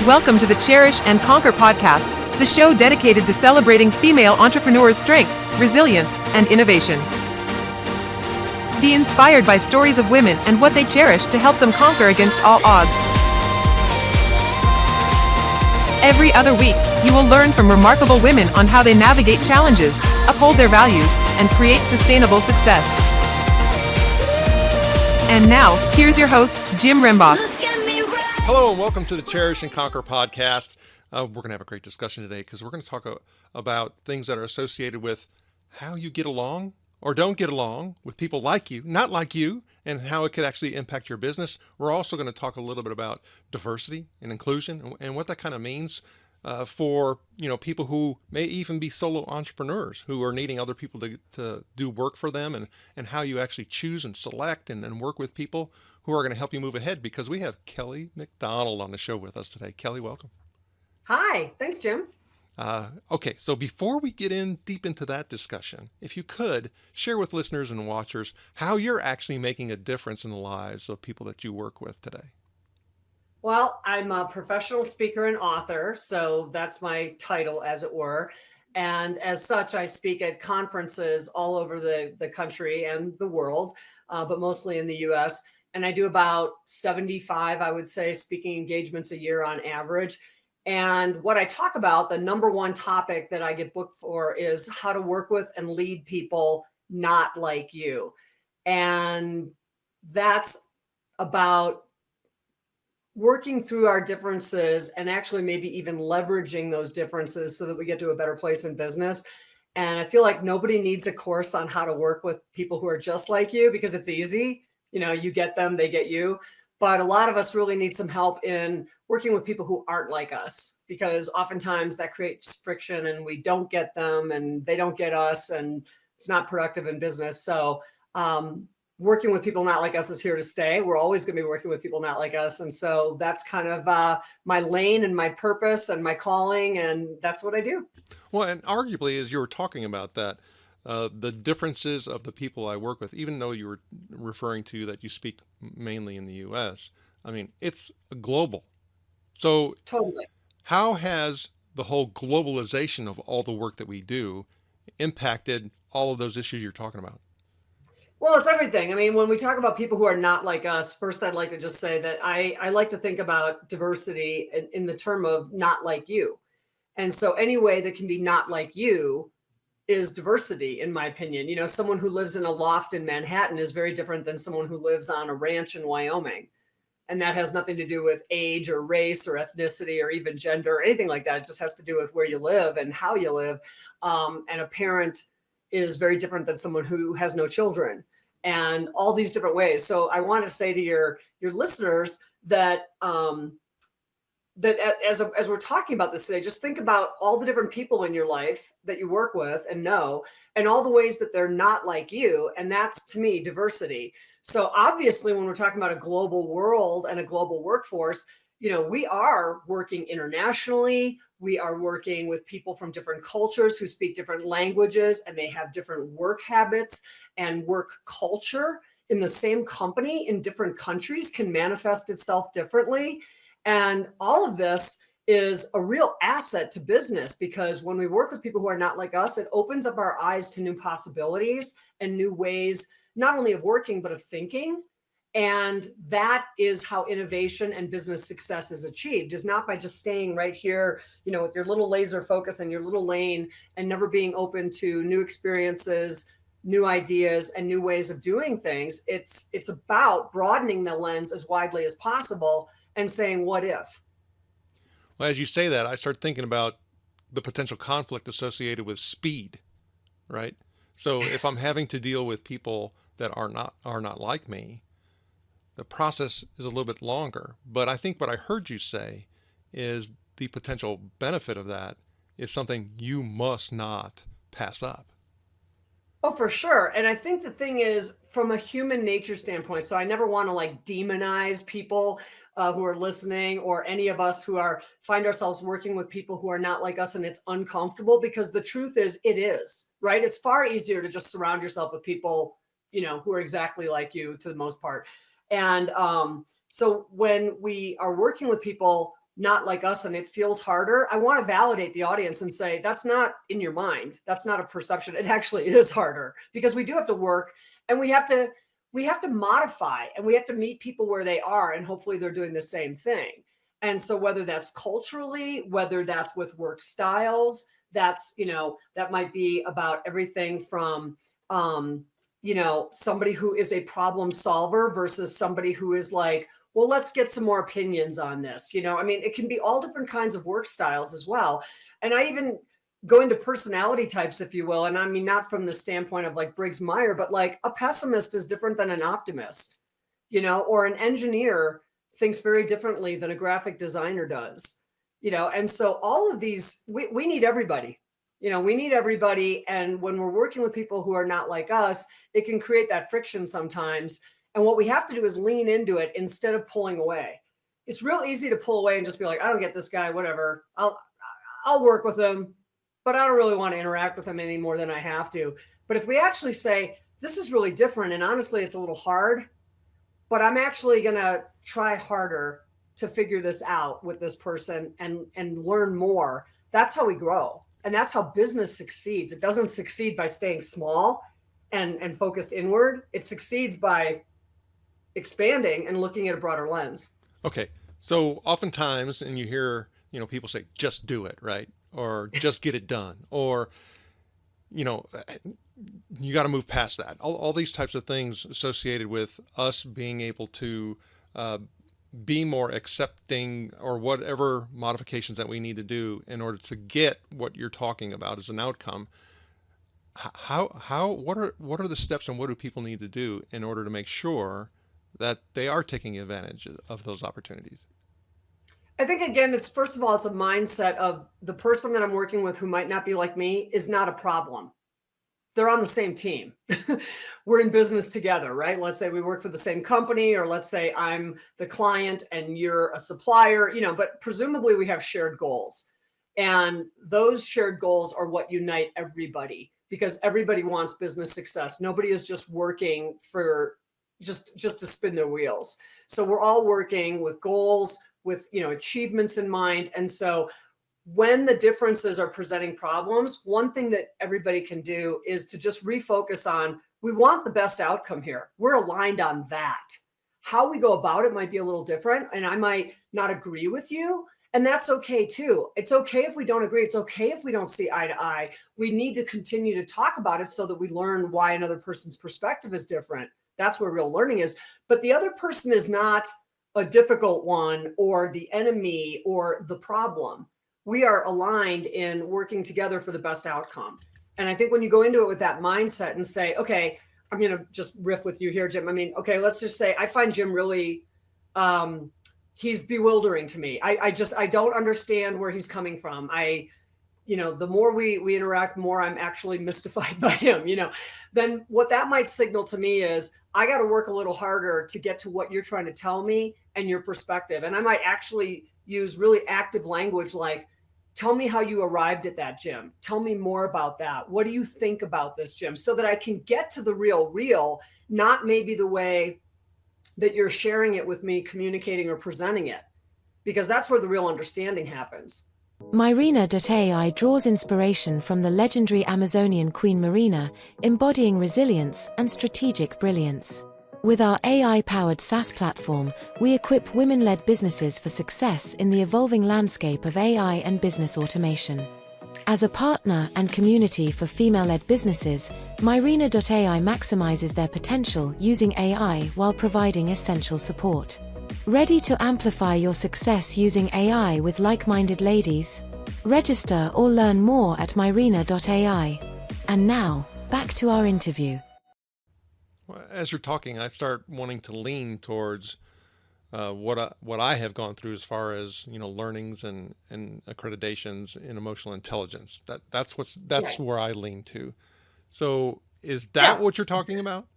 Welcome to the Cherish and Conquer podcast, the show dedicated to celebrating female entrepreneurs' strength, resilience, and innovation. Be inspired by stories of women and what they cherish to help them conquer against all odds. Every other week, you will learn from remarkable women on how they navigate challenges, uphold their values, and create sustainable success. And now, here's your host, Jim Rembach. Hello and welcome to the Cherish and Conquer podcast. We're going to have a great discussion today because we're going to talk about things that are associated with how you get along or don't get along with people like you, not like you, and how it could actually impact your business. We're also going to talk a little bit about diversity and inclusion and what that kind of means for people who may even be solo entrepreneurs who are needing other people to do work for them, and how you actually choose and select and work with people who are going to help you move ahead, because we have Kelly McDonald on the show with us today. Kelly, welcome. Hi, thanks, Jim. Okay, so before we get in deep into that discussion, if you could share with listeners and watchers how you're actually making a difference in the lives of people that you work with today. Well, I'm a professional speaker and author, so that's my title, as it were. And as such, I speak at conferences all over the country and the world, but mostly in the U.S. And I do about 75, I would say, speaking engagements a year on average. And what I talk about, the number one topic that I get booked for, is how to work with and lead people not like you. And that's about working through our differences and actually maybe even leveraging those differences so that we get to a better place in business. And I feel like nobody needs a course on how to work with people who are just like you, because it's easy. You get them, they get you. But a lot of us really need some help in working with people who aren't like us, because oftentimes that creates friction and we don't get them and they don't get us, and it's not productive in business. So working with people not like us is here to stay. We're always going to be working with people not like us. And so that's kind of my lane and my purpose and my calling. And that's what I do. Well, and arguably, as you were talking about that, the differences of the people I work with, even though you were referring to that you speak mainly in the U.S., I mean, it's global. So Totally. how has the whole globalization of all the work that we do impacted all of those issues you're talking about? Well, it's everything. I mean, when we talk about people who are not like us, first, I'd like to just say that I like to think about diversity in the term of not like you. And so any way that can be not like you is diversity, in my opinion. Someone who lives in a loft in Manhattan is very different than someone who lives on a ranch in Wyoming. And that has nothing to do with age or race or ethnicity or even gender or anything like that. It just has to do with where you live and how you live. And a parent is very different than someone who has no children, and all these different ways. So I want to say to your listeners that that as we're talking about this today, just think about all the different people in your life that you work with and know, and all the ways that they're not like you. And that's, to me, diversity. So obviously, when we're talking about a global world and a global workforce, we are working internationally. We are working with people from different cultures who speak different languages, and they have different work habits, and work culture in the same company in different countries can manifest itself differently. And all of this is a real asset to business, because when we work with people who are not like us, it opens up our eyes to new possibilities and new ways, not only of working, but of thinking. And that is how innovation and business success is achieved, is not by just staying right here, with your little laser focus and your little lane and never being open to new experiences, new ideas, and new ways of doing things. It's about broadening the lens as widely as possible and saying, what if? Well, as you say that, I start thinking about the potential conflict associated with speed, right? So if I'm having to deal with people that are not like me, the process is a little bit longer. But I think what I heard you say is the potential benefit of that is something you must not pass up. Oh, for sure. And I think the thing is, from a human nature standpoint, so I never want to demonize people who are listening, or any of us who find ourselves working with people who are not like us, and it's uncomfortable, because the truth is, it is, right? It's far easier to just surround yourself with people, who are exactly like you to the most part. And so when we are working with people not like us and it feels harder, I want to validate the audience and say, that's not in your mind. That's not a perception. It actually is harder, because we do have to work, and we have to modify, and we have to meet people where they are, and hopefully they're doing the same thing. And so whether that's culturally, whether that's with work styles, that's, that might be about everything from, somebody who is a problem solver versus somebody who is like, well, let's get some more opinions on this. It can be all different kinds of work styles as well. And I even go into personality types, if you will. And I mean, not from the standpoint of like Briggs-Meyer, but like a pessimist is different than an optimist, or an engineer thinks very differently than a graphic designer does, and so all of these, we need everybody. We need everybody. And when we're working with people who are not like us, it can create that friction sometimes. And what we have to do is lean into it instead of pulling away. It's real easy to pull away and just be like, I don't get this guy, whatever. I'll work with him, but I don't really want to interact with him any more than I have to. But if we actually say, this is really different, and honestly, it's a little hard, but I'm actually going to try harder to figure this out with this person and learn more. That's how we grow. And that's how business succeeds. It doesn't succeed by staying small and focused inward. It succeeds by expanding and looking at a broader lens. Okay. So oftentimes, and you hear, people say, just do it, right? Or just get it done. Or, you got to move past that. All these types of things associated with us being able to be more accepting, or whatever modifications that we need to do in order to get what you're talking about as an outcome. What are the steps, and what do people need to do in order to make sure that they are taking advantage of those opportunities? I think, again, it's first of all, it's a mindset of the person that I'm working with who might not be like me is not a problem. They're on the same team. We're in business together, right? Let's say we work for the same company, or let's say I'm the client and you're a supplier, but presumably we have shared goals. And those shared goals are what unite everybody, because everybody wants business success. Nobody is just working for just to spin their wheels. So we're all working with goals, with, achievements in mind. And so when the differences are presenting problems, one thing that everybody can do is to just refocus on, we want the best outcome here. We're aligned on that. How we go about it might be a little different, and I might not agree with you. And that's okay too. It's okay if we don't agree. It's okay if we don't see eye to eye. We need to continue to talk about it so that we learn why another person's perspective is different. That's where real learning is. But the other person is not a difficult one, or the enemy, or the problem. We are aligned in working together for the best outcome. And I think when you go into it with that mindset and say, okay, I'm going to just riff with you here, Jim. Okay, let's just say I find Jim really, he's bewildering to me. I don't understand where he's coming from. The more we interact, more I'm actually mystified by him, then what that might signal to me is I got to work a little harder to get to what you're trying to tell me and your perspective. And I might actually use really active language like, tell me how you arrived at that, Jim. Tell me more about that. What do you think about this, Jim? So that I can get to the real, not maybe the way that you're sharing it with me, communicating or presenting it, because that's where the real understanding happens. Myrina.ai draws inspiration from the legendary Amazonian Queen Marina, embodying resilience and strategic brilliance. With our AI-powered SaaS platform, we equip women-led businesses for success in the evolving landscape of AI and business automation. As a partner and community for female-led businesses, Myrina.ai maximizes their potential using AI while providing essential support. Ready to amplify your success using AI with like-minded ladies? Register or learn more at Myrina.ai. And now, back to our interview. As you're talking, I start wanting to lean towards what I have gone through as far as learnings and accreditations in emotional intelligence. That's Right. where I lean to. So is that what you're talking about?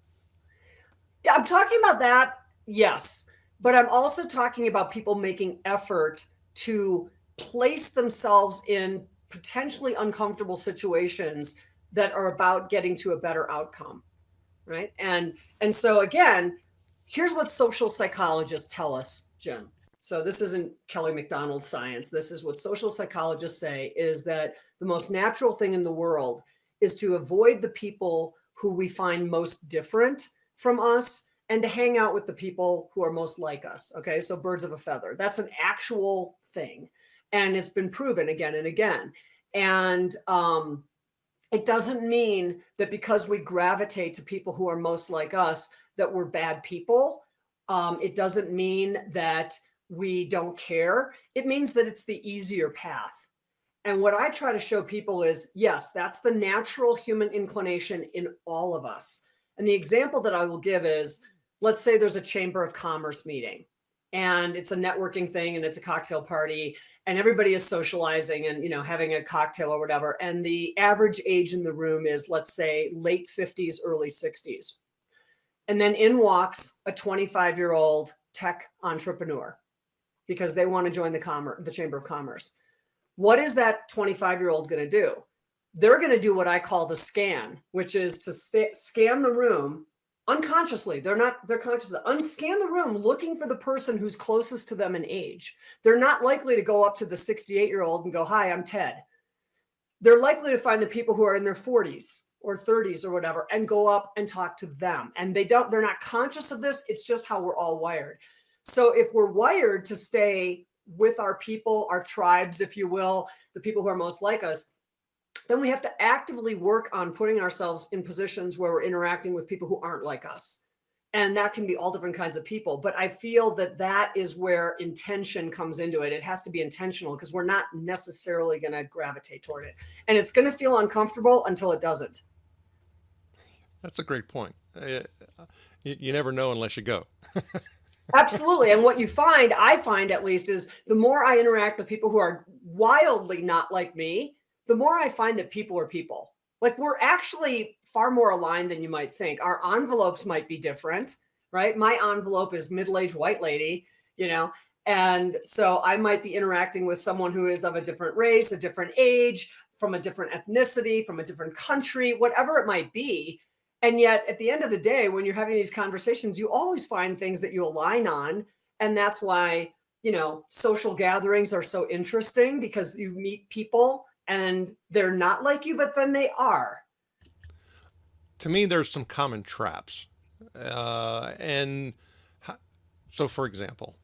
Yeah, I'm talking about that. Yes. But I'm also talking about people making effort to place themselves in potentially uncomfortable situations that are about getting to a better outcome. Right. And so again, here's what social psychologists tell us, Jim. So this isn't Kelly McDonald science. This is what social psychologists say, is that the most natural thing in the world is to avoid the people who we find most different from us and to hang out with the people who are most like us. Okay. So birds of a feather, that's an actual thing. And it's been proven again and again. And it doesn't mean that because we gravitate to people who are most like us, that we're bad people. It doesn't mean that we don't care. It means that it's the easier path. And what I try to show people is, yes, that's the natural human inclination in all of us. And the example that I will give is, let's say there's a Chamber of Commerce meeting and it's a networking thing and it's a cocktail party and everybody is socializing and, having a cocktail or whatever. And the average age in the room is, let's say, late 50s, early 60s. And then in walks a 25-year-old tech entrepreneur because they want to join the Chamber of Commerce. What is that 25-year-old going to do? They're going to do what I call the scan, which is to scan the room unconsciously. They're conscious. Unscan the room looking for the person who's closest to them in age. They're not likely to go up to the 68-year-old and go, "Hi, I'm Ted." They're likely to find the people who are in their 40s or 30s or whatever and go up and talk to them. And they're not conscious of this. It's just how we're all wired. So if we're wired to stay with our people, our tribes, if you will, the people who are most like us, then we have to actively work on putting ourselves in positions where we're interacting with people who aren't like us. And that can be all different kinds of people. But I feel that is where intention comes into it. It has to be intentional because we're not necessarily going to gravitate toward it. And it's going to feel uncomfortable until it doesn't. That's a great point. You never know unless you go. Absolutely. And what I find at least, is the more I interact with people who are wildly not like me, the more I find that people are people. Like, we're actually far more aligned than you might think. Our envelopes might be different, right? My envelope is middle-aged white lady, and so I might be interacting with someone who is of a different race, a different age, from a different ethnicity, from a different country, whatever it might be. And yet at the end of the day, when you're having these conversations, you always find things that you align on. And that's why, social gatherings are so interesting, because you meet people and they're not like you, but then they are. To me, there's some common traps. And so, for example,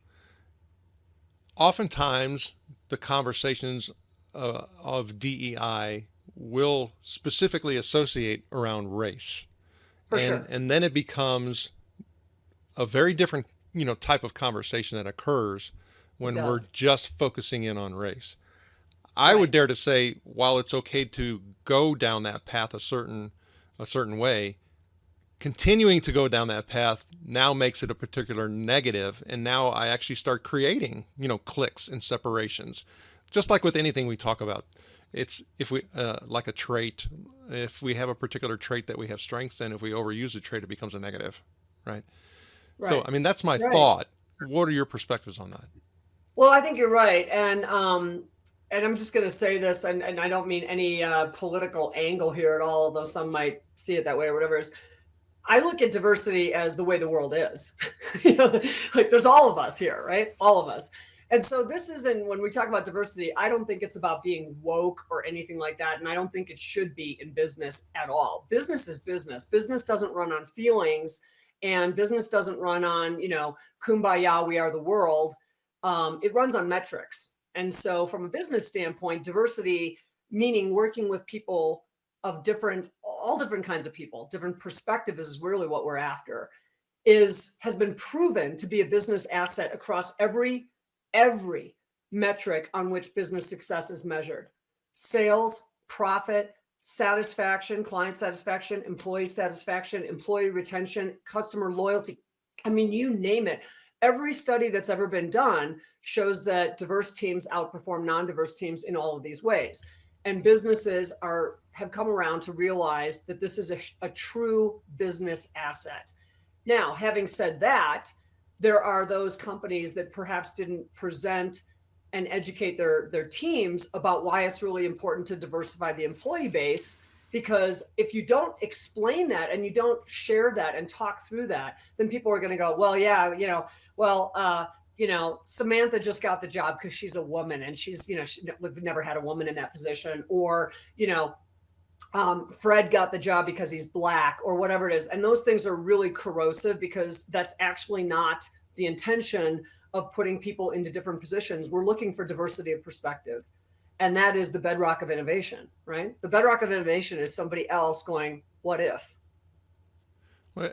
oftentimes the conversations of DEI will specifically associate around race. For sure. And then it becomes a very different, type of conversation that occurs when we're just focusing in on race. I would dare to say, while it's okay to go down that path a certain way, continuing to go down that path now makes it a particular negative. And now I actually start creating, cliques and separations, just like with anything we talk about. It's if we like a trait, if we have a particular trait that we have strengths in, if we overuse the trait, it becomes a negative, right? So, I mean, that's my thought. What are your perspectives on that? Well, I think you're right. And I'm just going to say this, and I don't mean any political angle here at all, although some might see it that way or whatever. I look at diversity as the way the world is. Like, there's all of us here, right? All of us. And so this isn't, when we talk about diversity, I don't think it's about being woke or anything like that. And I don't think it should be in business at all. Business is business. Business doesn't run on feelings, and business doesn't run on, kumbaya, we are the world. It runs on metrics. And so from a business standpoint, diversity, meaning working with people of all different kinds of people, different perspectives, is really what we're after, has been proven to be a business asset across every metric on which business success is measured: sales, profit, satisfaction, client satisfaction, employee retention, customer loyalty. I mean, you name it. Every study that's ever been done shows that diverse teams outperform non-diverse teams in all of these ways. And businesses have come around to realize that this is a true business asset. Now, having said that, there are those companies that perhaps didn't present and educate their teams about why it's really important to diversify the employee base. Because if you don't explain that and you don't share that and talk through that, then people are going to go, well, yeah, Samantha just got the job because she's a woman and we've never had a woman in that position, or, Fred got the job because he's black, or whatever it is. And those things are really corrosive because that's actually not the intention of putting people into different positions. We're looking for diversity of perspective. And that is the bedrock of innovation, right? The bedrock of innovation is somebody else going, what if? Well,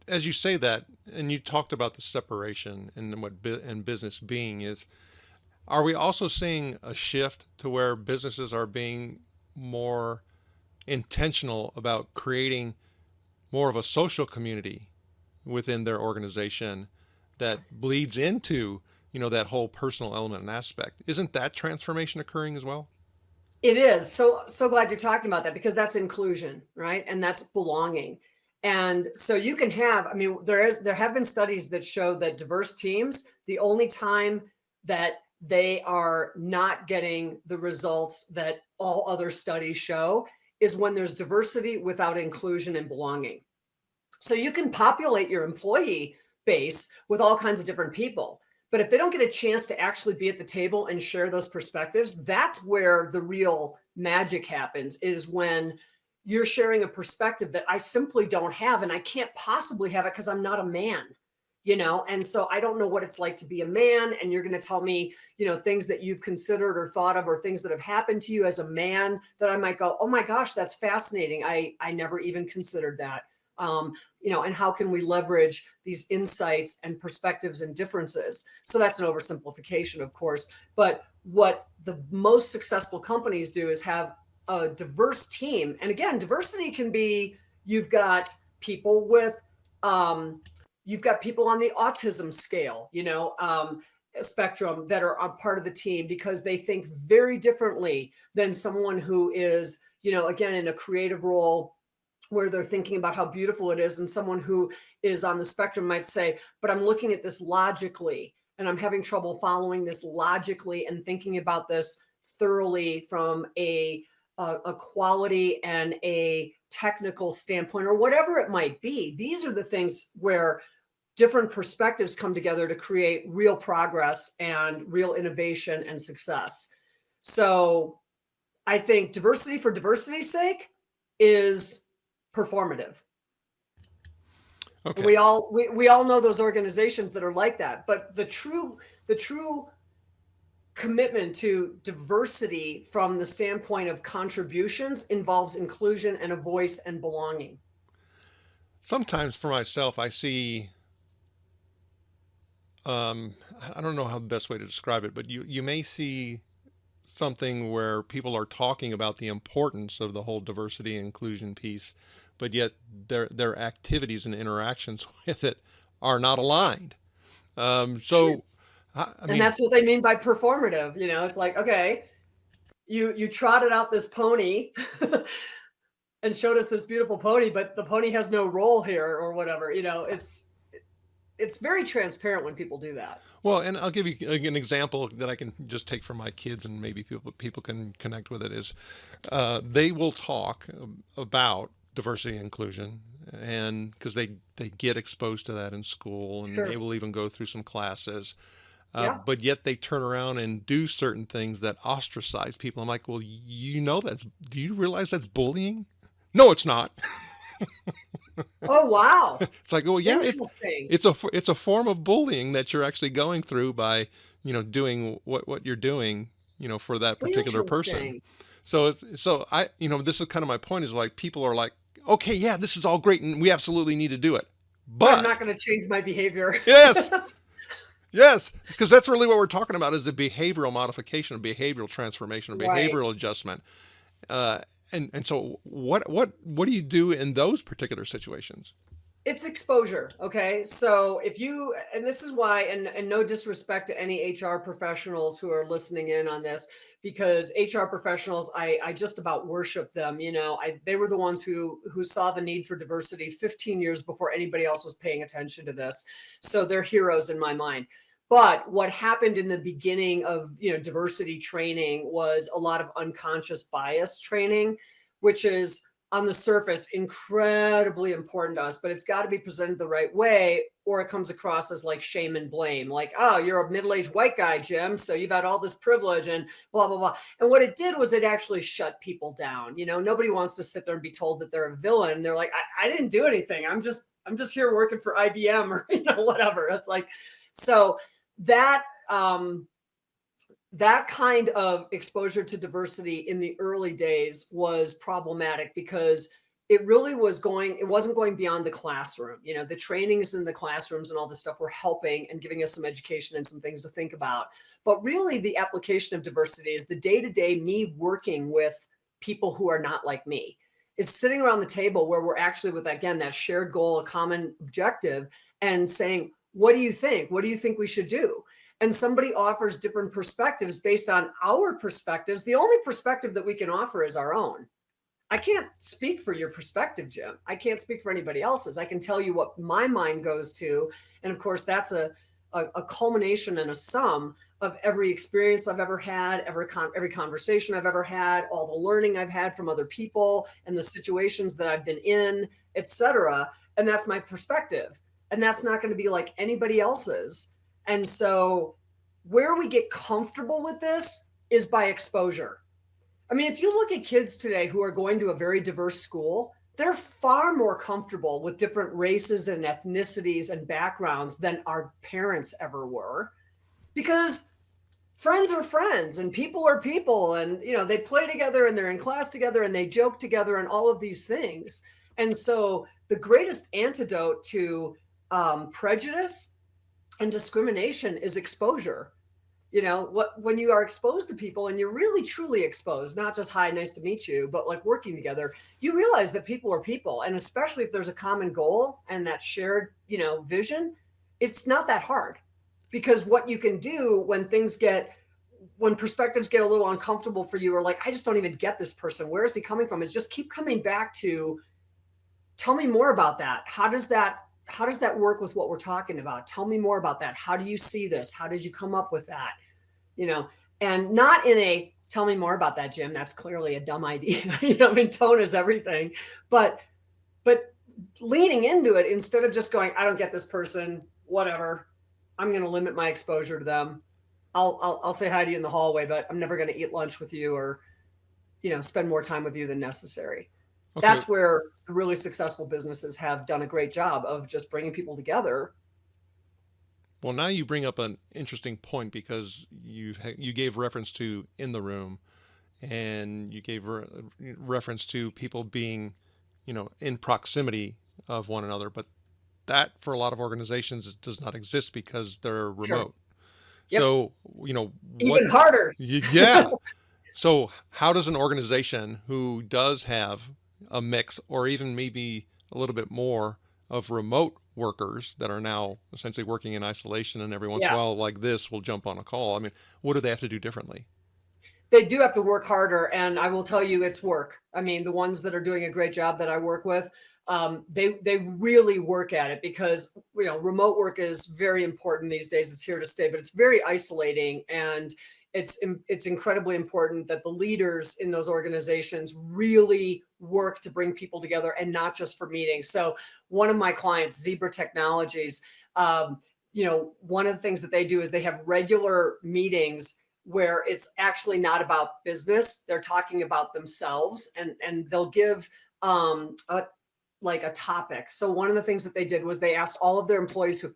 as you say that, and you talked about the separation and and business being is, are we also seeing a shift to where businesses are being more intentional about creating more of a social community within their organization that bleeds into, that whole personal element and aspect? Isn't that transformation occurring as well? It is. So glad you're talking about that, because that's inclusion, right? And that's belonging. And so you can have, there have been studies that show that diverse teams, the only time that they are not getting the results that all other studies show is when there's diversity without inclusion and belonging. So you can populate your employee base with all kinds of different people, but if they don't get a chance to actually be at the table and share those perspectives, that's where the real magic happens, is when you're sharing a perspective that I simply don't have, and I can't possibly have it because I'm not a man, and so I don't know what it's like to be a man. And you're going to tell me, things that you've considered or thought of, or things that have happened to you as a man that I might go, oh my gosh, that's fascinating. I never even considered that. And how can we leverage these insights and perspectives and differences? So that's an oversimplification, of course. But what the most successful companies do is have a diverse team. And again, diversity can be, you've got people on the autism scale, spectrum, that are a part of the team because they think very differently than someone who is, again, in a creative role where they're thinking about how beautiful it is. And someone who is on the spectrum might say, but I'm looking at this logically, and I'm having trouble following this logically and thinking about this thoroughly from a quality and a technical standpoint, or whatever it might be. These are the things where different perspectives come together to create real progress and real innovation and success. So I think diversity for diversity's sake is performative. Okay. We all know those organizations that are like that, but the true commitment to diversity from the standpoint of contributions involves inclusion and a voice and belonging. Sometimes for myself, I see, I don't know how the best way to describe it, but you may see something where people are talking about the importance of the whole diversity and inclusion piece, but yet their activities and interactions with it are not aligned. Sure. And that's what they mean by performative. It's like, okay, you trotted out this pony and showed us this beautiful pony, but the pony has no role here, or whatever. It's very transparent when people do that. Well, and I'll give you an example that I can just take from my kids, and maybe people can connect with it. Is they will talk about diversity and inclusion, and because they get exposed to that in school, and Sure. they will even go through some classes. Yeah. But yet they turn around and do certain things that ostracize people. I'm like, well, do you realize that's bullying? No, it's not. Oh, wow. It's like, well, yeah, Interesting. it's a form of bullying that you're actually going through by, doing what you're doing, for that particular person. Interesting. So I, this is kind of my point, is like, people are like, okay, yeah, this is all great, and we absolutely need to do it. But I'm not going to change my behavior. yes, yes, because that's really what we're talking about, is a behavioral modification, a behavioral transformation, a Right. behavioral adjustment. And so what do you do in those particular situations? It's exposure. Okay. So and this is why, and no disrespect to any HR professionals who are listening in on this, because HR professionals, I just about worship them. They were the ones who saw the need for diversity 15 years before anybody else was paying attention to this. So they're heroes in my mind. But what happened in the beginning of, diversity training was a lot of unconscious bias training, which is on the surface incredibly important to us, but it's got to be presented the right way, or it comes across as like shame and blame, like, oh, you're a middle-aged white guy, Jim, so you've had all this privilege and blah, blah, blah. And what it did was it actually shut people down. Nobody wants to sit there and be told that they're a villain. They're like, I didn't do anything. I'm just here working for IBM or, whatever. It's like, so that, that kind of exposure to diversity in the early days was problematic because it wasn't going beyond the classroom. The trainings in the classrooms and all this stuff were helping and giving us some education and some things to think about. But really the application of diversity is the day-to-day me working with people who are not like me. It's sitting around the table where we're actually with, again, that shared goal, a common objective, and saying, what do you think? What do you think we should do? And somebody offers different perspectives based on our perspectives. The only perspective that we can offer is our own. I can't speak for your perspective, Jim. I can't speak for anybody else's. I can tell you what my mind goes to. And of course, that's a culmination and a sum of every experience I've ever had, every conversation I've ever had, all the learning I've had from other people and the situations that I've been in, etc. And that's my perspective. And that's not going to be like anybody else's. And so where we get comfortable with this is by exposure. I mean, if you look at kids today who are going to a very diverse school, they're far more comfortable with different races and ethnicities and backgrounds than our parents ever were, because friends are friends and people are people, and they play together and they're in class together and they joke together and all of these things. And so the greatest antidote to prejudice and discrimination is exposure. When you are exposed to people and you're really truly exposed, not just, hi, nice to meet you, but like working together, you realize that people are people. And especially if there's a common goal and that shared, vision, it's not that hard, because what you can do when perspectives get a little uncomfortable for you, or like, I just don't even get this person, where is he coming from, is just keep coming back to, tell me more about that. How does that work with what we're talking about? Tell me more about that. How do you see this? How did you come up with that? And not in a, tell me more about that, Jim. That's clearly a dumb idea. Tone is everything, but leaning into it instead of just going, I don't get this person, whatever. I'm going to limit my exposure to them. I'll say hi to you in the hallway, but I'm never going to eat lunch with you or, spend more time with you than necessary. Okay. That's where the really successful businesses have done a great job of just bringing people together. Well, now you bring up an interesting point, because you gave reference to in the room, and you gave reference to people being, in proximity of one another. But that, for a lot of organizations, does not exist because they're remote. Sure. Yep. So, even harder. Yeah. So how does an organization who does have a mix, or even maybe a little bit more, of remote workers that are now essentially working in isolation, and every once in a while like this will jump on a call, I mean, what do they have to do differently? They do have to work harder, and I will tell you, it's work. I mean, the ones that are doing a great job that I work with, they really work at it, because remote work is very important these days. It's here to stay, but it's very isolating, and it's incredibly important that the leaders in those organizations really work to bring people together, and not just for meetings. So one of my clients, Zebra Technologies, one of the things that they do is they have regular meetings where it's actually not about business. They're talking about themselves, and they'll give a topic. So one of the things that they did was they asked all of their employees who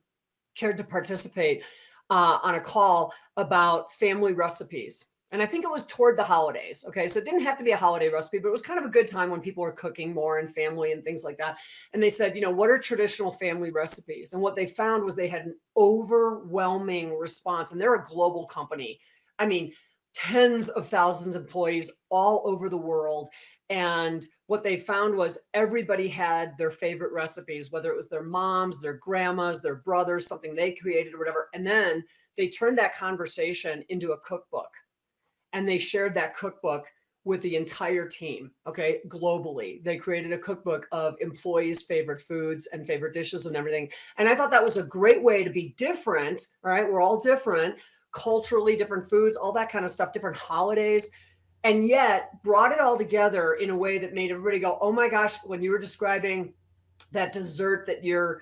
cared to participate on a call about family recipes. And I think it was toward the holidays. Okay. So it didn't have to be a holiday recipe, but it was kind of a good time when people were cooking more and family and things like that. And they said, what are traditional family recipes? And what they found was they had an overwhelming response. And they're a global company. I mean, tens of thousands of employees all over the world. And what they found was everybody had their favorite recipes, whether it was their moms, their grandmas, their brothers, something they created or whatever. And then they turned that conversation into a cookbook, and they shared that cookbook with the entire team. Okay. Globally, they created a cookbook of employees' favorite foods and favorite dishes and everything. And I thought that was a great way to be different. All right. We're all different, culturally different foods, all that kind of stuff, different holidays. And yet brought it all together in a way that made everybody go, oh my gosh, when you were describing that dessert that your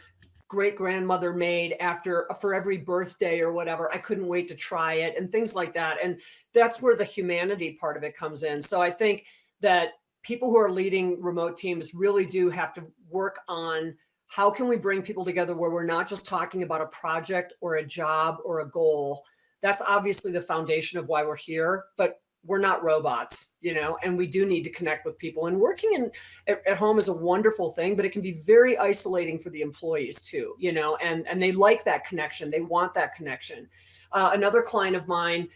great grandmother made for every birthday or whatever. I couldn't wait to try it and things like that. And that's where the humanity part of it comes in. So I think that people who are leading remote teams really do have to work on how can we bring people together where we're not just talking about a project or a job or a goal. That's obviously the foundation of why we're here, but we're not robots, and we do need to connect with people. And working at home is a wonderful thing, but it can be very isolating for the employees too, and they like that connection. They want that connection. Another client of mine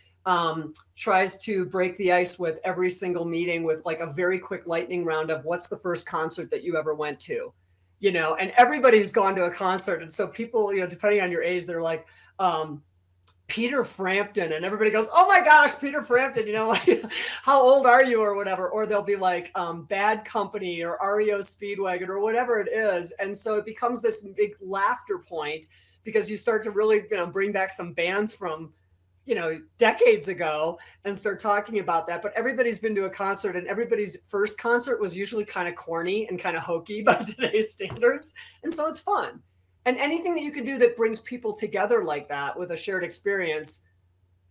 tries to break the ice with every single meeting with like a very quick lightning round of what's the first concert that you ever went to, and everybody's gone to a concert. And so people, depending on your age, they're like, Peter Frampton, and everybody goes, oh my gosh, Peter Frampton, like, how old are you or whatever, or they'll be like Bad Company or REO Speedwagon or whatever it is. And so it becomes this big laughter point because you start to really, bring back some bands from, decades ago and start talking about that. But everybody's been to a concert, and everybody's first concert was usually kind of corny and kind of hokey by today's standards. And so it's fun. And anything that you can do that brings people together like that with a shared experience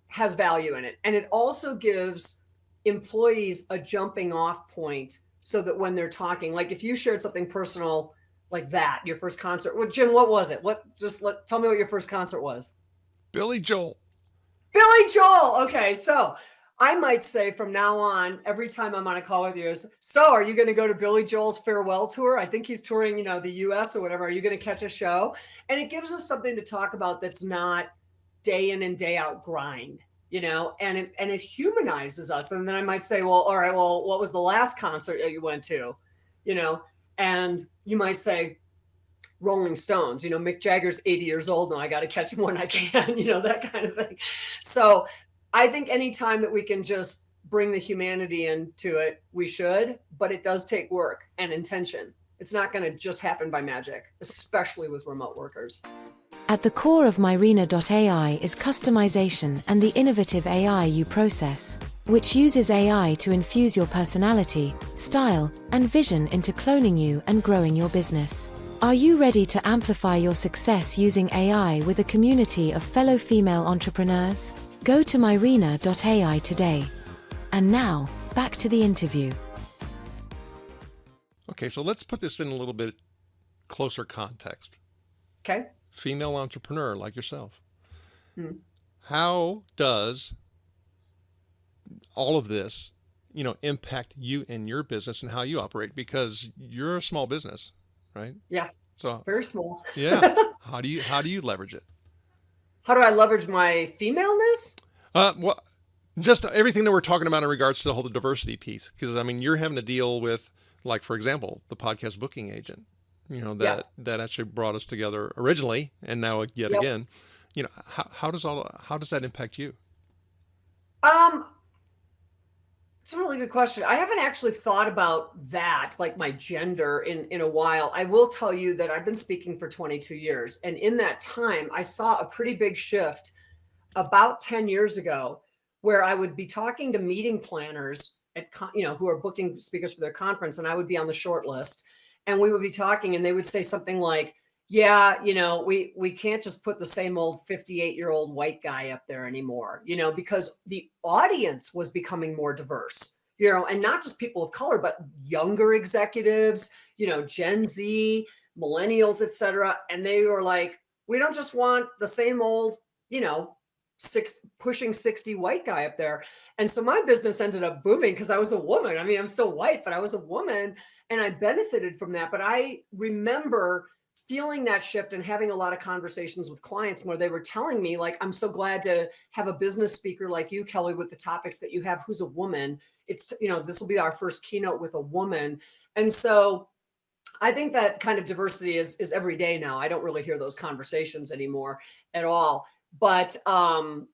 has value in it. And it also gives employees a jumping off point so that when they're talking, like if you shared something personal like that, your first concert, well, Jim, what was it? Tell me what your first concert was. Billy Joel. Billy Joel. Okay. So I might say from now on, every time I'm on a call with you is, so are you going to go to Billy Joel's farewell tour? I think he's touring, the US or whatever. Are you going to catch a show? And it gives us something to talk about that's not day in and day out grind, and it humanizes us. And then I might say, well, all right, well, what was the last concert that you went to? And you might say, Rolling Stones, Mick Jagger's 80 years old now. I got to catch him when I can, that kind of thing. So I think anytime that we can just bring the humanity into it, we should, but it does take work and intention. It's not going to just happen by magic, especially with remote workers. At the core of Myrina.ai is customization and the innovative AI you process, which uses AI to infuse your personality, style, and vision into cloning you and growing your business. Are you ready to amplify your success using AI with a community of fellow female entrepreneurs? Go to Myrina.ai today. And now, back to the interview. Okay, so let's put this in a little bit closer context. Okay. Female entrepreneur like yourself. How does all of this, impact you and your business and how you operate? Because you're a small business, right? Yeah. So very small. Yeah. How do you leverage it? How do I leverage my femaleness? Well, just everything that we're talking about in regards to the whole diversity piece. Because you're having to deal with, like, for example, the podcast booking agent, that actually brought us together originally, and now yet again, how does that impact you? It's a really good question. I haven't actually thought about that, like my gender, in a while. I will tell you that I've been speaking for 22 years. And in that time, I saw a pretty big shift about 10 years ago where I would be talking to meeting planners who are booking speakers for their conference. And I would be on the short list, and we would be talking, and they would say something like, yeah, we can't just put the same old 58-year-old white guy up there anymore, because the audience was becoming more diverse, and not just people of color, but younger executives, Gen Z, millennials, et cetera. And they were like, we don't just want the same old, pushing 60 white guy up there. And so my business ended up booming because I was a woman. I mean, I'm still white, but I was a woman, and I benefited from that. But I remember feeling that shift and having a lot of conversations with clients where they were telling me, like, I'm so glad to have a business speaker like you, Kelly, with the topics that you have, who's a woman. It's, this will be our first keynote with a woman. And so I think that kind of diversity is every day now. I don't really hear those conversations anymore at all. But I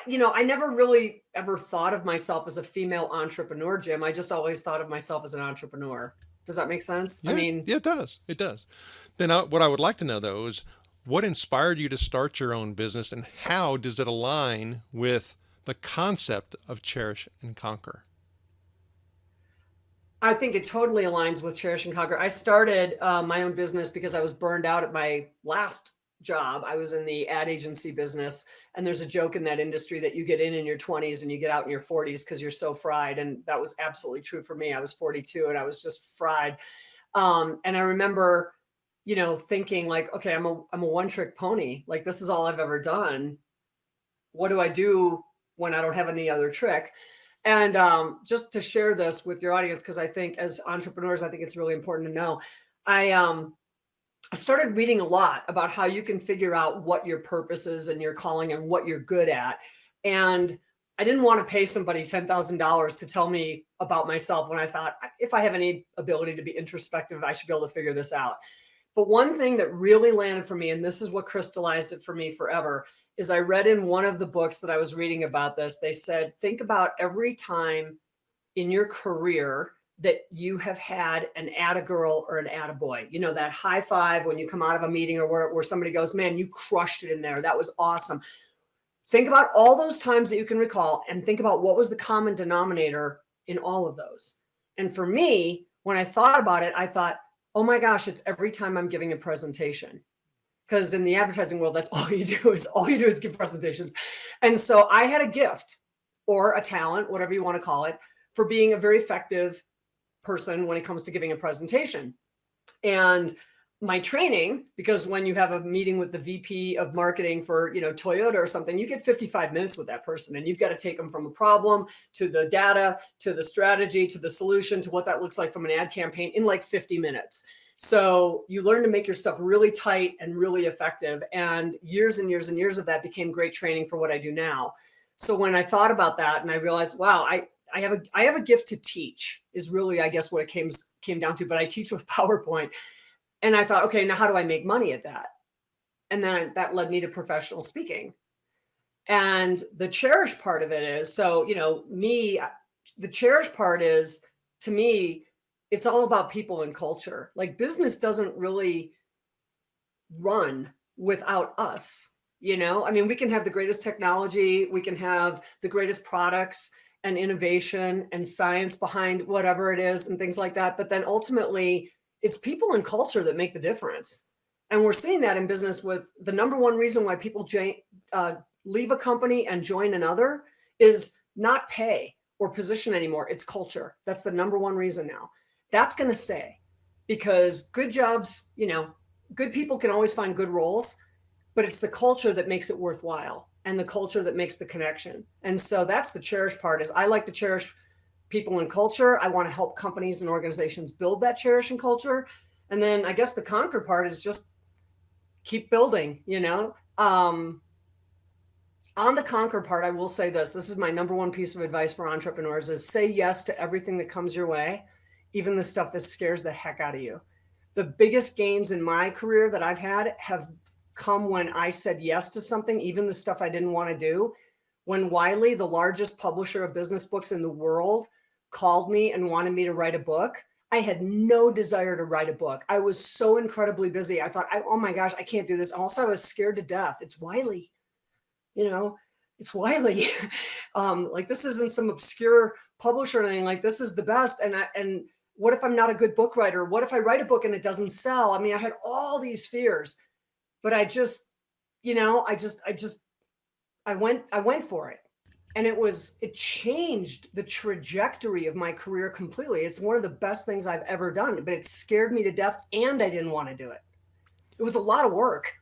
never really ever thought of myself as a female entrepreneur, Jim. I just always thought of myself as an entrepreneur. Does that make sense? Yeah, it does. It does. Then what I would like to know, though, is what inspired you to start your own business, and how does it align with the concept of Cherish and Conquer? I think it totally aligns with Cherish and Conquer. I started my own business because I was burned out at my last job. I was in the ad agency business, and there's a joke in that industry that you get in your 20s and you get out in your 40s because you're so fried. And that was absolutely true for me. I was 42 and I was just fried. And I remember, thinking like, okay, I'm a one-trick pony. Like, this is all I've ever done. What do I do when I don't have any other trick? And just to share this with your audience, because I think as entrepreneurs, I think it's really important to know. I started reading a lot about how you can figure out what your purpose is and your calling and what you're good at. And I didn't want to pay somebody $10,000 to tell me about myself when I thought, if I have any ability to be introspective, I should be able to figure this out. But one thing that really landed for me, and this is what crystallized it for me forever, is I read in one of the books that I was reading about this, they said, think about every time in your career that you have had an atta-girl or an atta-boy, that high five when you come out of a meeting or where somebody goes, man, you crushed it in there. That was awesome. Think about all those times that you can recall and think about what was the common denominator in all of those. And for me, when I thought about it, I thought, oh my gosh, it's every time I'm giving a presentation. Because in the advertising world, that's all you do is give presentations. And so I had a gift or a talent, whatever you want to call it, for being a very effective person when it comes to giving a presentation. And my training, because when you have a meeting with the VP of marketing for, Toyota or something, you get 55 minutes with that person, and you've got to take them from a problem to the data, to the strategy, to the solution, to what that looks like from an ad campaign in like 50 minutes. So you learn to make your stuff really tight and really effective. And years and years and years of that became great training for what I do now. So when I thought about that and I realized, wow, I have a gift to teach is really, I guess, what it came down to, but I teach with PowerPoint. And I thought, okay, now how do I make money at that? And then that led me to professional speaking. And the Cherish part of it is, so, the Cherish part is, to me, it's all about people and culture. Like, business doesn't really run without us, I mean, we can have the greatest technology, we can have the greatest products and innovation and science behind whatever it is and things like that. But then ultimately, it's people and culture that make the difference. And we're seeing that in business with the number one reason why people leave a company and join another is not pay or position anymore. It's culture. That's the number one reason now. That's going to stay because good jobs, good people can always find good roles, but it's the culture that makes it worthwhile and the culture that makes the connection. And so that's the Cherish part is I like to cherish people and culture. I want to help companies and organizations build that cherish and culture. And then I guess the conquer part is just keep building, on the conquer part, I will say this is my number one piece of advice for entrepreneurs is say yes to everything that comes your way, even the stuff that scares the heck out of you. The biggest gains in my career that I've had have come when I said yes to something, even the stuff I didn't want to do. When Wiley, the largest publisher of business books in the world, called me and wanted me to write a book, I had no desire to write a book. I was so incredibly busy. I thought, oh my gosh, I can't do this. Also, I was scared to death. It's Wiley. It's Wiley. Like, this isn't some obscure publisher or anything. Like, this is the best. And what if I'm not a good book writer? What if I write a book and it doesn't sell? I mean, I had all these fears, but I just, I went for it. And it changed the trajectory of my career completely. It's one of the best things I've ever done, but it scared me to death and I didn't want to do it. It was a lot of work,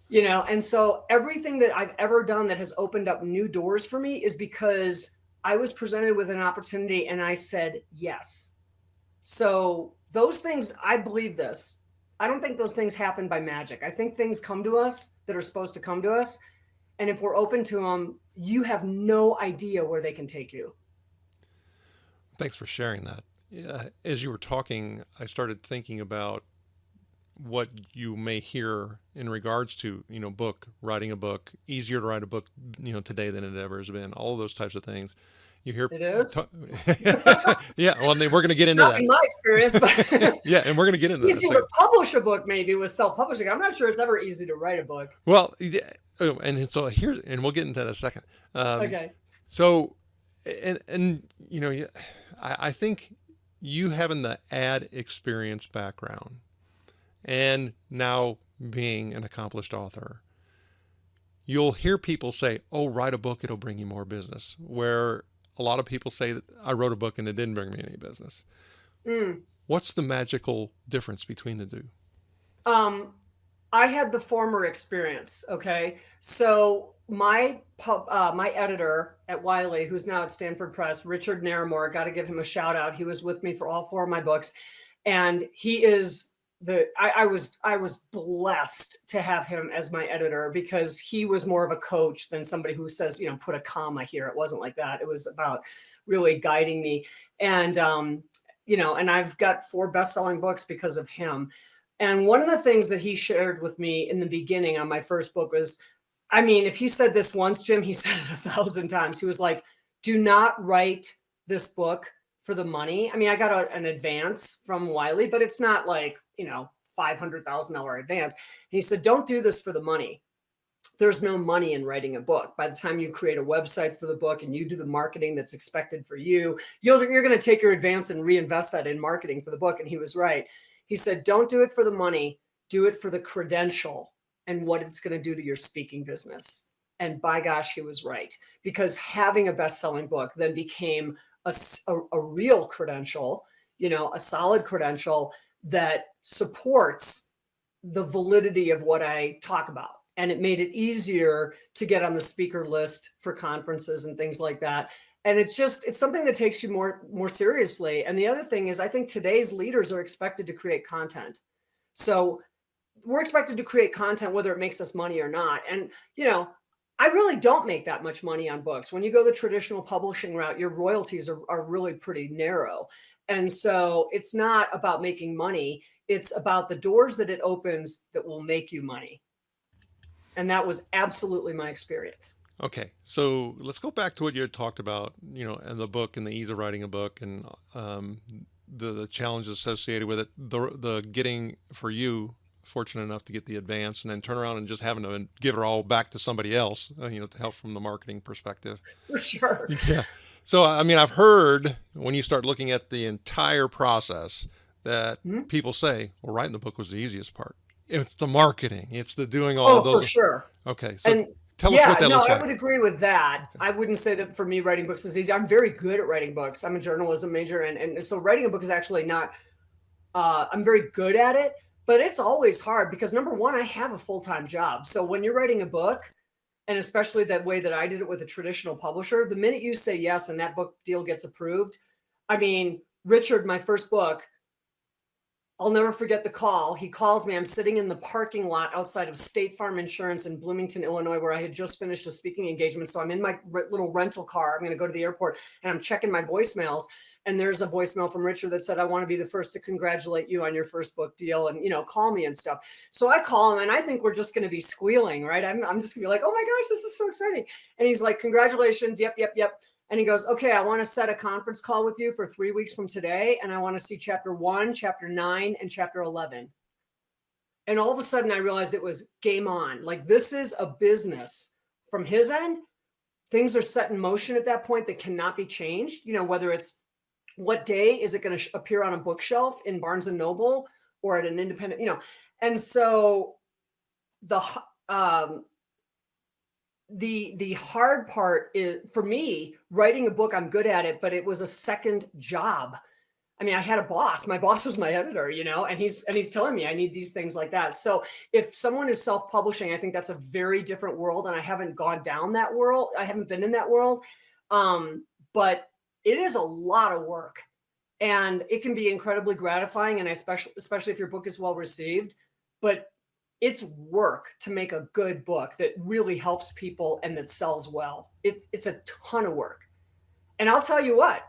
and so everything that I've ever done that has opened up new doors for me is because I was presented with an opportunity and I said yes. So those things, I believe this. I don't think those things happen by magic. I think things come to us that are supposed to come to us. And if we're open to them, you have no idea where they can take you. Thanks for sharing that. As you were talking, I started thinking about what you may hear in regards to, writing a book, easier to write a book, today than it ever has been, all of those types of things. You hear it is. Yeah. Well, we're going to get into Not that. in my experience, but yeah. And we're going to get into that. Easy to publish a book, maybe with self-publishing. I'm not sure it's ever easy to write a book. Well, and so here, and we'll get into that in a second. Okay. So, I think you having the ad experience background and now being an accomplished author, you'll hear people say, oh, write a book, it'll bring you more business. Where a lot of people say that I wrote a book and it didn't bring me any business. What's the magical difference between the two? I had the former experience. Okay. So my editor at Wiley, who's now at Stanford Press, Richard Naramore, got to give him a shout out. He was with me for all 4 of my books. And he is I was blessed to have him as my editor, because he was more of a coach than somebody who says, put a comma here. It wasn't like that. It was about really guiding me. And, and I've got 4 best-selling books because of him. And one of the things that he shared with me in the beginning on my first book was, if he said this once, Jim, he said it 1,000 times. He was like, do not write this book for the money. I got an advance from Wiley, but it's not like, $500,000 advance. And he said, don't do this for the money. There's no money in writing a book. By the time you create a website for the book and you do the marketing that's expected for you, you're going to take your advance and reinvest that in marketing for the book. And he was right. He said, don't do it for the money, do it for the credential and what it's going to do to your speaking business. And by gosh, he was right, because having a best-selling book then became a real credential, a solid credential that supports the validity of what I talk about. And it made it easier to get on the speaker list for conferences and things like that. And it's something that takes you more seriously. And the other thing is, I think today's leaders are expected to create content. So we're expected to create content, whether it makes us money or not. And, I really don't make that much money on books. When you go the traditional publishing route, your royalties are really pretty narrow. And so it's not about making money. It's about the doors that it opens that will make you money. And that was absolutely my experience. Okay, so let's go back to what you had talked about, in the book and the ease of writing a book and the challenges associated with it. The getting, for you, fortunate enough to get the advance and then turn around and just having to give it all back to somebody else, to help from the marketing perspective. For sure. Yeah. So, I've heard when you start looking at the entire process that people say, well, writing the book was the easiest part. It's the marketing. It's the doing all of those. For sure. Okay. So tell us what that looks like. I would agree with that. Okay. I wouldn't say that for me, writing books is easy. I'm very good at writing books. I'm a journalism major. And so writing a book is actually not, I'm very good at it, but it's always hard because number one, I have a full-time job. So when you're writing a book, and especially that way that I did it with a traditional publisher, the minute you say yes and that book deal gets approved, Richard, my first book, I'll never forget the call. He calls me. I'm sitting in the parking lot outside of State Farm Insurance in Bloomington, Illinois, where I had just finished a speaking engagement. So I'm in my little rental car. I'm going to go to the airport and I'm checking my voicemails. And there's a voicemail from Richard that said, I want to be the first to congratulate you on your first book deal and, call me and stuff. So I call him and I think we're just going to be squealing, right? I'm just gonna be like, oh my gosh, this is so exciting. And he's like, congratulations. Yep. And he goes, okay, I want to set a conference call with you for 3 weeks from today. And I want to see chapter 1, chapter 9, and chapter 11. And all of a sudden I realized it was game on. Like, this is a business from his end. Things are set in motion at that point that cannot be changed. Whether it's what day is it going to appear on a bookshelf in Barnes and Noble or at an independent, and so the hard part is, for me, writing a book, I'm good at it, but it was a second job. I had a boss. My boss was my editor, and he's telling me I need these things like that. So if someone is self-publishing, I think that's a very different world. And I haven't gone down that world. I haven't been in that world. But it is a lot of work and it can be incredibly gratifying. And especially if your book is well received, but it's work to make a good book that really helps people and that sells well. It's a ton of work. And I'll tell you what,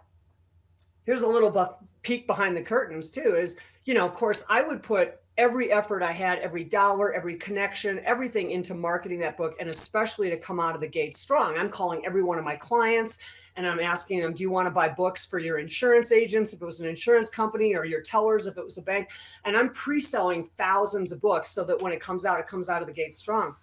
here's a little peek behind the curtains too, is, of course, I would put every effort I had, every dollar, every connection, everything into marketing that book, and especially to come out of the gate strong. I'm calling every one of my clients and I'm asking them, do you want to buy books for your insurance agents if it was an insurance company, or your tellers if it was a bank? And I'm pre-selling thousands of books so that when it comes out of the gate strong.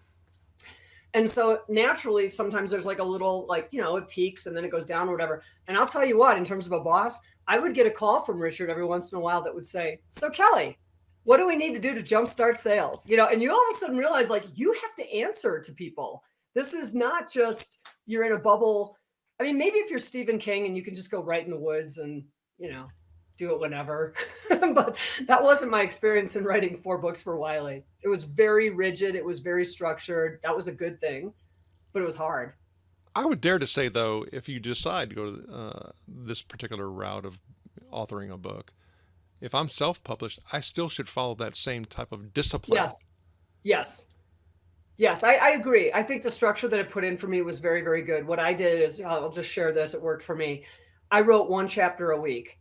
And so naturally, sometimes there's like a little, like, it peaks and then it goes down or whatever. And I'll tell you what, in terms of a boss, I would get a call from Richard every once in a while that would say, so Kelly, what do we need to do to jumpstart sales? And you all of a sudden realize, like, you have to answer to people. This is not just you're in a bubble. I mean, maybe if you're Stephen King and you can just go right in the woods and, do it whenever. But that wasn't my experience in writing 4 books for Wiley. It was very rigid. It was very structured. That was a good thing, but it was hard. I would dare to say, though, if you decide to go to this particular route of authoring a book, if I'm self-published, I still should follow that same type of discipline. Yes. Yes. Yes, I agree. I think the structure that it put in for me was very, very good. What I did is, I'll just share this. It worked for me. I wrote 1 chapter a week.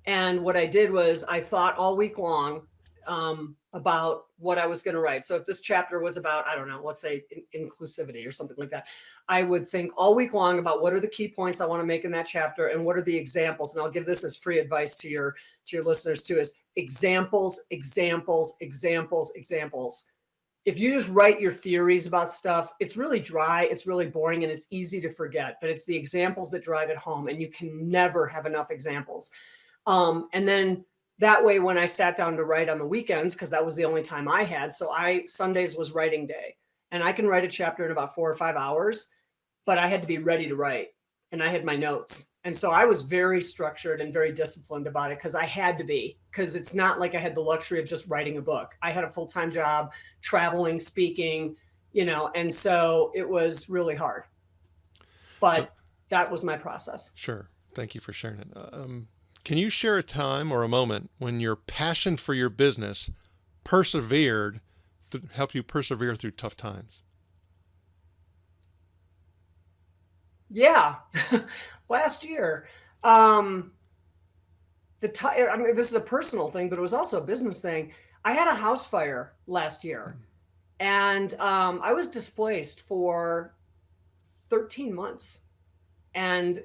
And what I did was I thought all week long about what I was going to write. So if this chapter was about, I don't know, let's say inclusivity or something like that, I would think all week long about what are the key points I want to make in that chapter and what are the examples. And I'll give this as free advice to your listeners too, is examples, examples, examples, examples. If you just write your theories about stuff, it's really dry, it's really boring, and it's easy to forget. But it's the examples that drive it home, and you can never have enough examples. And then that way, when I sat down to write on the weekends, because that was the only time I had, so Sundays was writing day, and I can write a chapter in about 4 or 5 hours, but I had to be ready to write, and I had my notes. And so I was very structured and very disciplined about it because I had to be, because it's not like I had the luxury of just writing a book. I had a full-time job, traveling, speaking, and so it was really hard. But that was my process. Sure. Thank you for sharing it. Can you share a time or a moment when your passion for your business persevered, helped you persevere through tough times? Yeah. Last year, I mean, this is a personal thing, but it was also a business thing. I had a house fire last year, and I was displaced for 13 months. And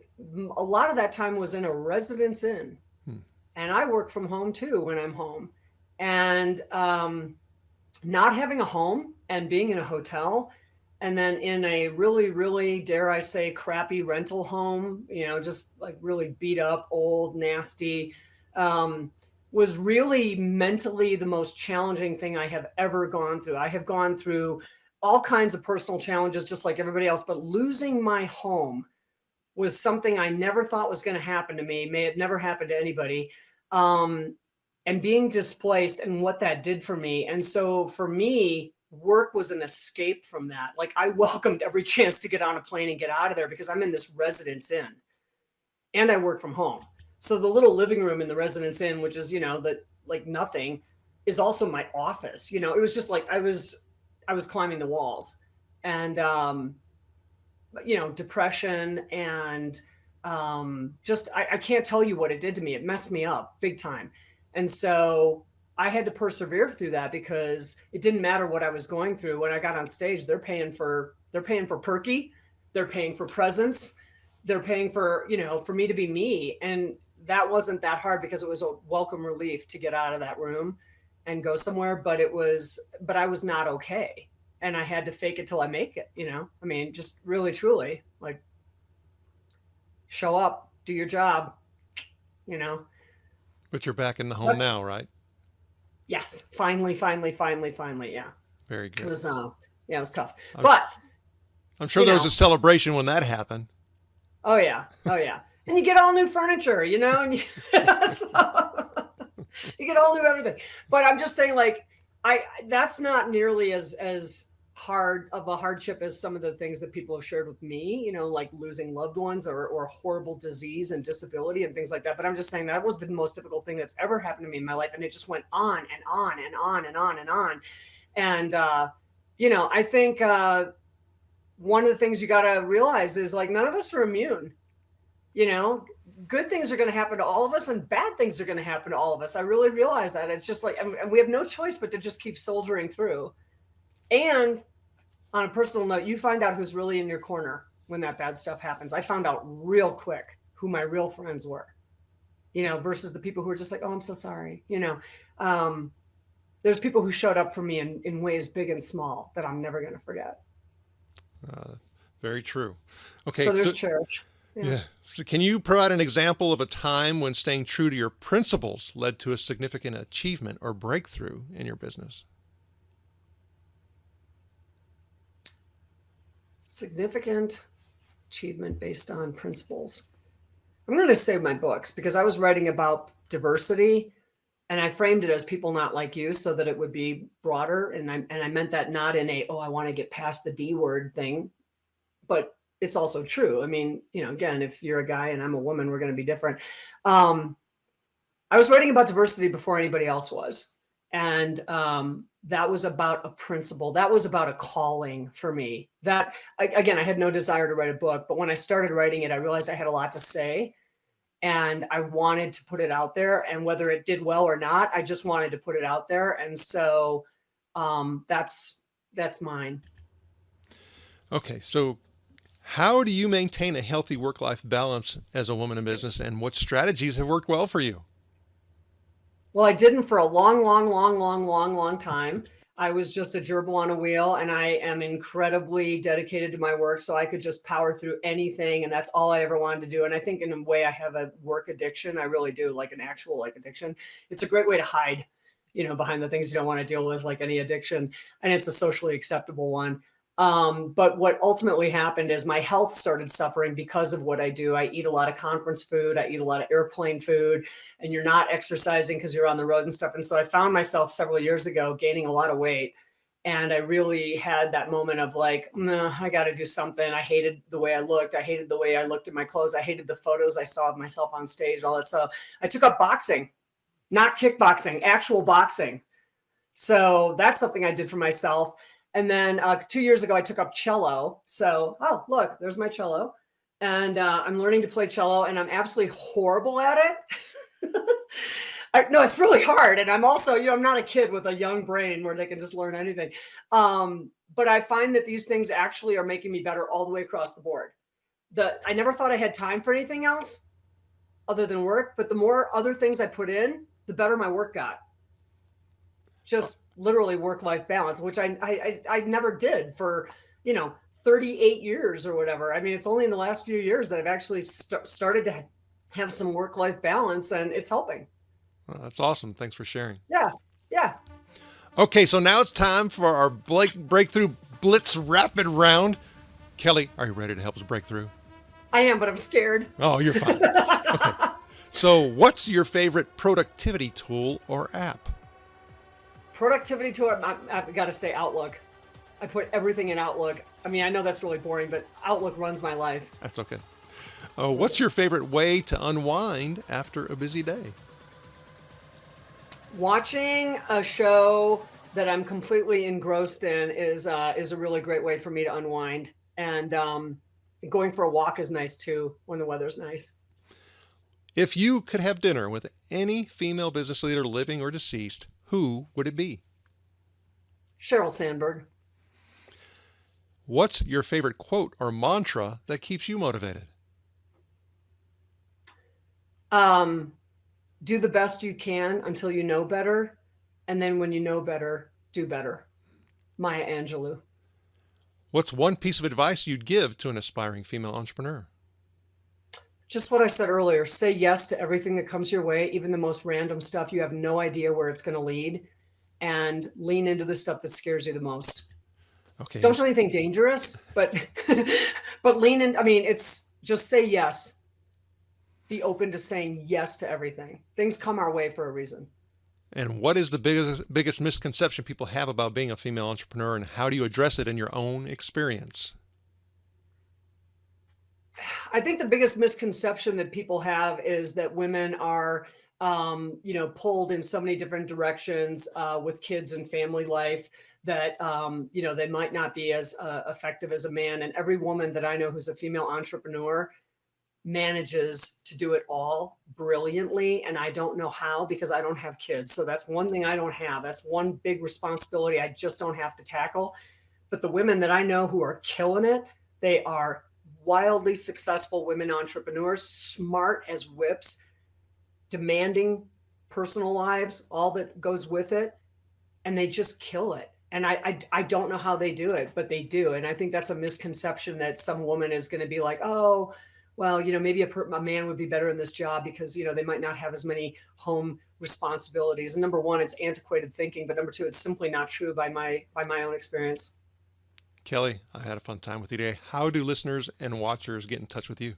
a lot of that time was in a residence inn. And I work from home too when I'm home. And not having a home and being in a hotel, and then in a really, really, dare I say, crappy rental home, just like really beat up, old, nasty, was really mentally the most challenging thing I have ever gone through. I have gone through all kinds of personal challenges, just like everybody else, but losing my home was something I never thought was going to happen to me. May have never happened to anybody. And being displaced and what that did for me. And so for me, work was an escape from that. Like, I welcomed every chance to get on a plane and get out of there because I'm in this residence inn and I work from home. So the little living room in the residence inn, which is, like nothing, is also my office. It was just like I was climbing the walls. And depression and just I can't tell you what it did to me. It messed me up big time. And so I had to persevere through that because it didn't matter what I was going through. When I got on stage, they're paying for perky, they're paying for presents, they're paying for, for me to be me. And that wasn't that hard because it was a welcome relief to get out of that room and go somewhere. But I was not okay. And I had to fake it till I make it, I mean, just really, truly, like, show up, do your job, But you're back in the home now, right? Yes. Finally. Yeah. Very good. It was, it was tough, I'm sure there was a celebration when that happened. Oh yeah. And you get all new furniture, and you, so, you get all new everything. But I'm just saying, like, that's not nearly as hard of a hardship as some of the things that people have shared with me, like losing loved ones or horrible disease and disability and things like that. But I'm just saying that was the most difficult thing that's ever happened to me in my life. And it just went on and on and on and on and on. And, I think one of the things you got to realize is, like, none of us are immune. Good things are going to happen to all of us and bad things are going to happen to all of us. I really realize that. It's just like, and we have no choice but to just keep soldiering through. And on a personal note, you find out who's really in your corner when that bad stuff happens. I found out real quick who my real friends were, versus the people who were just like, oh, I'm so sorry. There's people who showed up for me in ways big and small that I'm never going to forget. Very true. Okay. So there's So, Cherish. Yeah. yeah. So can you provide an example of a time when staying true to your principles led to a significant achievement or breakthrough in your business? Significant achievement based on principles. I'm going to say my books because I was writing about diversity and I framed it as people not like you so that it would be broader. And I meant that not in a, oh, I want to get past the D word thing, but it's also true. I mean, again, if you're a guy and I'm a woman, we're going to be different. I was writing about diversity before anybody else was. And that was about a principle. That was about a calling for me. Again, I had no desire to write a book, but when I started writing it, I realized I had a lot to say and I wanted to put it out there. And whether it did well or not, I just wanted to put it out there. And so that's mine. Okay. So how do you maintain a healthy work-life balance as a woman in business, and what strategies have worked well for you? Well, I didn't for a long, long, long, long, long, long time. I was just a gerbil on a wheel, and I am incredibly dedicated to my work. So I could just power through anything, and that's all I ever wanted to do. And I think in a way I have a work addiction. I really do, like an actual addiction. It's a great way to hide, behind the things you don't want to deal with, like any addiction. And it's a socially acceptable one. But what ultimately happened is my health started suffering because of what I do. I eat a lot of conference food. I eat a lot of airplane food, and you're not exercising because you're on the road and stuff. And so I found myself several years ago gaining a lot of weight. And I really had that moment of like, nah, I got to do something. I hated the way I looked. I hated the way I looked at my clothes. I hated the photos I saw of myself on stage, all that stuff. I took up boxing, not kickboxing, actual boxing. So that's something I did for myself. And then 2 years ago, I took up cello. So, oh, look, there's my cello. And I'm learning to play cello, and I'm absolutely horrible at it. No, it's really hard. And I'm also, I'm not a kid with a young brain where they can just learn anything. But I find that these things actually are making me better all the way across the board. I never thought I had time for anything else other than work. But the more other things I put in, the better my work got. Just literally work-life balance, which I never did for 38 years or whatever. I mean, it's only in the last few years that I've actually started to have some work-life balance, and it's helping. Well, that's awesome. Thanks for sharing. Yeah. Okay, so now it's time for our breakthrough blitz rapid round. Kelly, are you ready to help us break through? I am, but I'm scared. Oh, you're fine. Okay. So what's your favorite productivity tool or app? Productivity tool, I've got to say Outlook. I put everything in Outlook. I mean, I know that's really boring, but Outlook runs my life. That's okay. What's your favorite way to unwind after a busy day? Watching a show that I'm completely engrossed in is a really great way for me to unwind. And going for a walk is nice too when the weather's nice. If you could have dinner with any female business leader, living or deceased, who would it be? Sheryl Sandberg. What's your favorite quote or mantra that keeps you motivated? Do the best you can until you know better. And then when you know better, do better. Maya Angelou. What's one piece of advice you'd give to an aspiring female entrepreneur? Just what I said earlier, say yes to everything that comes your way, even the most random stuff. You have no idea where it's going to lead, and lean into the stuff that scares you the most. Okay. Don't do anything dangerous, but lean in. I mean, it's just say yes. Be open to saying yes to everything. Things come our way for a reason. And what is the biggest misconception people have about being a female entrepreneur, and how do you address it in your own experience? I think the biggest misconception that people have is that women are, pulled in so many different directions with kids and family life that, they might not be as effective as a man. And every woman that I know who's a female entrepreneur manages to do it all brilliantly. And I don't know how, because I don't have kids. So that's one thing I don't have. That's one big responsibility I just don't have to tackle. But the women that I know who are killing it, they are wildly successful women entrepreneurs, smart as whips, demanding personal lives, all that goes with it. And they just kill it. And I don't know how they do it, but they do. And I think that's a misconception that some woman is going to be like, oh, well, maybe a man would be better in this job because, they might not have as many home responsibilities. And number one, it's antiquated thinking. But number two, it's simply not true by my own experience. Kelly, I had a fun time with you today. How do listeners and watchers get in touch with you?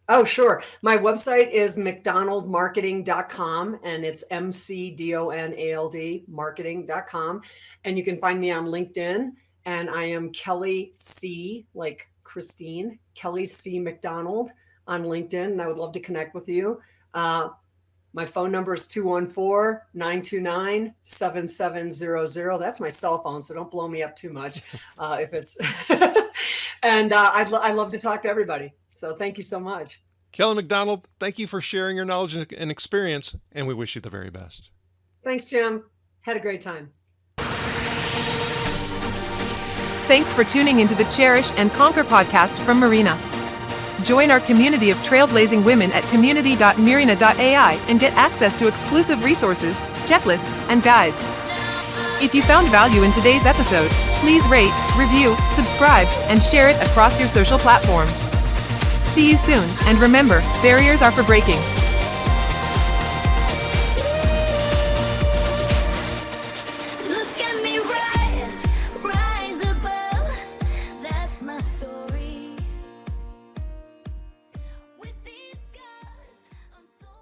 Oh, sure. My website is mcdonaldmarketing.com, and it's MCDONALD marketing.com. And you can find me on LinkedIn, and I am Kelly C, like Christine, Kelly C. McDonald on LinkedIn, and I would love to connect with you. My phone number is 214-929-7700. That's my cell phone, so don't blow me up too much if it's... And I love to talk to everybody. So thank you so much. Kelly McDonald, thank you for sharing your knowledge and experience, and we wish you the very best. Thanks, Jim. Had a great time. Thanks for tuning into the Cherish and Conquer podcast from Marina. Join our community of trailblazing women at community.marina.ai and get access to exclusive resources, checklists, and guides. If you found value in today's episode, please rate, review, subscribe, and share it across your social platforms. See you soon, and remember, barriers are for breaking.